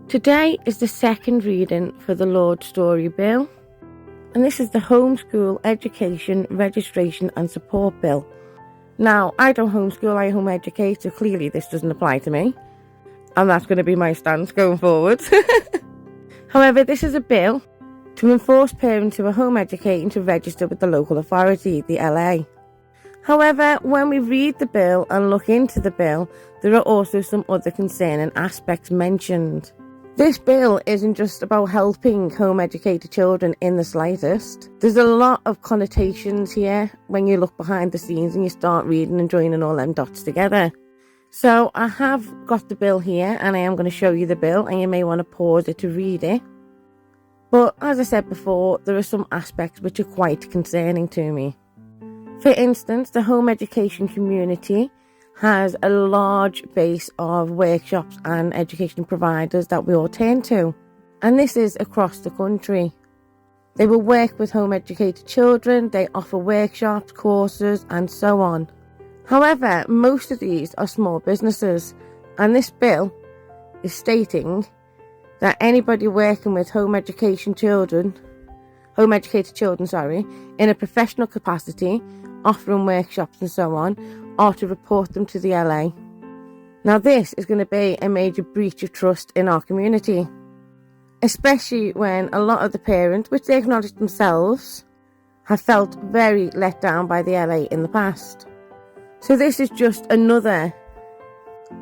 Today is the second reading for the Lord Story Bill, and this is the Homeschool Education Registration and Support Bill. Now, I don't homeschool, I home educate, so clearly this doesn't apply to me, and that's going to be my stance going forward. However, this is a bill to enforce parents who are home educating to register with the local authority, the LA. However, when we read the bill and look into the bill, there are also some other concerning aspects mentioned. This bill isn't just about helping home educated children in the slightest. There's a lot of connotations here when you look behind the scenes and you start reading and joining all them dots together. So I have got the bill here and I am going to show you the bill, and you may want to pause it to read it. But as I said before, there are some aspects which are quite concerning to me. For instance, the home education community has a large base of workshops and education providers that we all turn to, and this is across the country. They will work with home educated children, they offer workshops, courses and so on. However, most of these are small businesses, and this bill is stating that anybody working with home educated children, in a professional capacity, offering workshops and so on, or to report them to the LA. Now this is going to be a major breach of trust in our community, especially when a lot of the parents, which they acknowledge themselves, have felt very let down by the LA in the past. So this is just another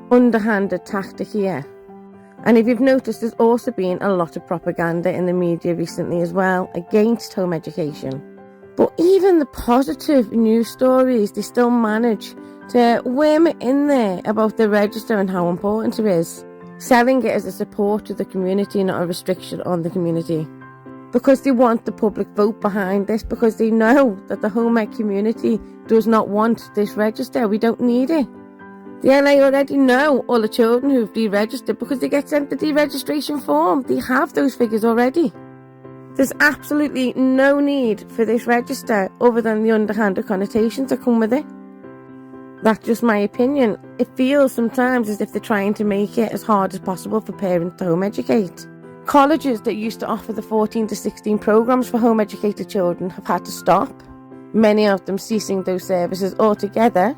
underhanded tactic here. And if you've noticed, there's also been a lot of propaganda in the media recently as well against home education. But even the positive news stories, they still manage to worm it in there about the register and how important it is, selling it as a support to the community, not a restriction on the community. Because they want the public vote behind this, because they know that the home ed community does not want this register. We don't need it. The LA already know all the children who've deregistered because they get sent the deregistration form. They have those figures already. There's absolutely no need for this register other than the underhanded connotations that come with it. That's just my opinion. It feels sometimes as if they're trying to make it as hard as possible for parents to home educate. Colleges that used to offer the 14 to 16 programs for home educated children have had to stop, many of them ceasing those services altogether,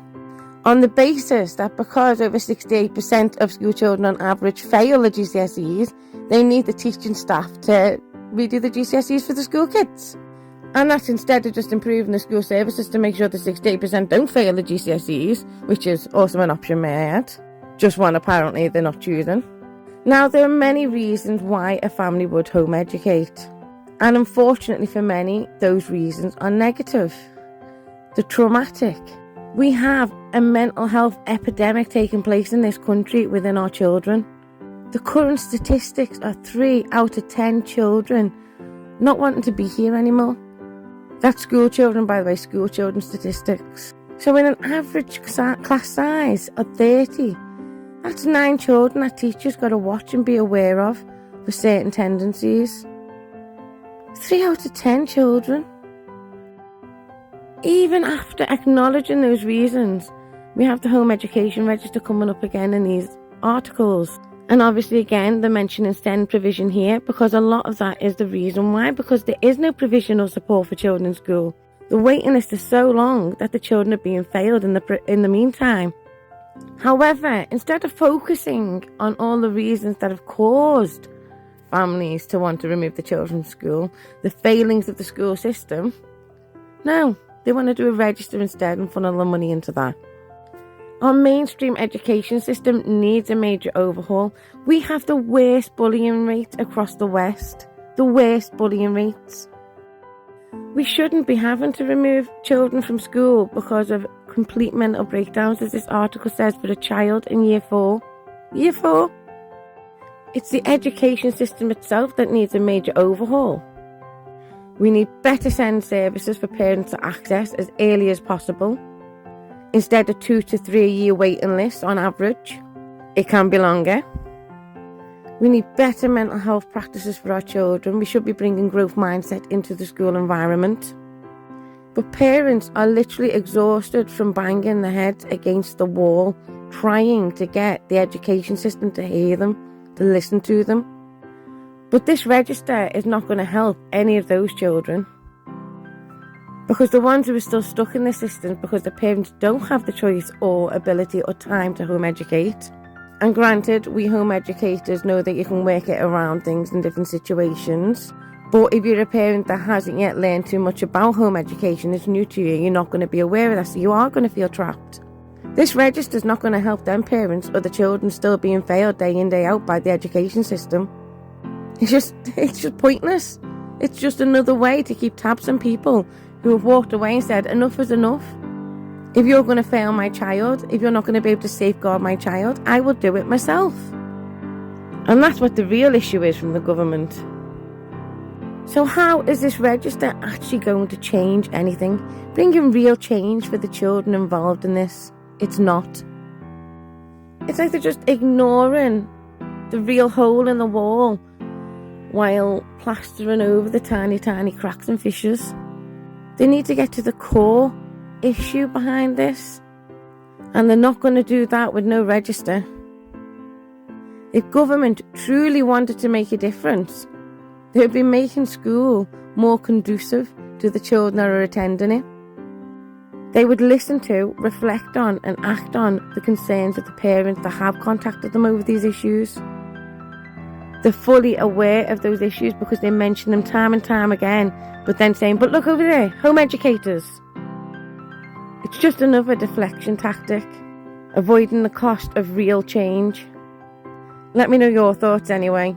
on the basis that because over 68% of school children on average fail the GCSEs, they need the teaching staff to redo the GCSEs for the school kids. And that's instead of just improving the school services to make sure the 68% don't fail the GCSEs, which is also an option, may I add. Just one apparently they're not choosing. Now, there are many reasons why a family would home educate. And unfortunately for many, those reasons are negative. They're traumatic. We have a mental health epidemic taking place in this country within our children. The current statistics are 3 out of 10 children not wanting to be here anymore. That's school children, by the way, school children statistics. So in an average class size of 30, that's 9 children that teachers got to watch and be aware of for certain tendencies. 3 out of 10 children. Even after acknowledging those reasons, we have the home education register coming up again in these articles. And obviously again, they're mentioning SEND provision here because a lot of that is the reason why, because there is no provision or support for children in school. The waiting list is so long that the children are being failed in the meantime. However, instead of focusing on all the reasons that have caused families to want to remove the children from school, the failings of the school system, no, they want to do a register instead and funnel the money into that. Our mainstream education system needs a major overhaul. We have the worst bullying rate across the West. The worst bullying rates. We shouldn't be having to remove children from school because of complete mental breakdowns, as this article says, for a child in year 4. Year 4? It's the education system itself that needs a major overhaul. We need better SEND services for parents to access as early as possible. Instead of 2 to 3 year waiting lists on average, it can be longer. We need better mental health practices for our children. We should be bringing growth mindset into the school environment. But parents are literally exhausted from banging their heads against the wall, trying to get the education system to hear them, to listen to them. But this register is not going to help any of those children, because the ones who are still stuck in the system because the parents don't have the choice or ability or time to home educate. And granted, we home educators know that you can work it around things in different situations. But if you're a parent that hasn't yet learned too much about home education, it's new to you, you're not going to be aware of that, so you are going to feel trapped. This register is not going to help them parents or the children still being failed day in, day out by the education system. It's just pointless. It's just another way to keep tabs on people who have walked away and said, enough is enough. If you're going to fail my child, if you're not going to be able to safeguard my child, I will do it myself. And that's what the real issue is from the government. So how is this register actually going to change anything? Bringing real change for the children involved in this? It's not. It's like they're just ignoring the real hole in the wall while plastering over the tiny, tiny cracks and fissures. They need to get to the core issue behind this, and they're not going to do that with no register. If government truly wanted to make a difference, they would be making school more conducive to the children that are attending it. They would listen to, reflect on and act on the concerns of the parents that have contacted them over these issues. They're fully aware of those issues because they mention them time and time again, but then saying, but look over there, home educators. It's just another deflection tactic, avoiding the cost of real change. Let me know your thoughts anyway.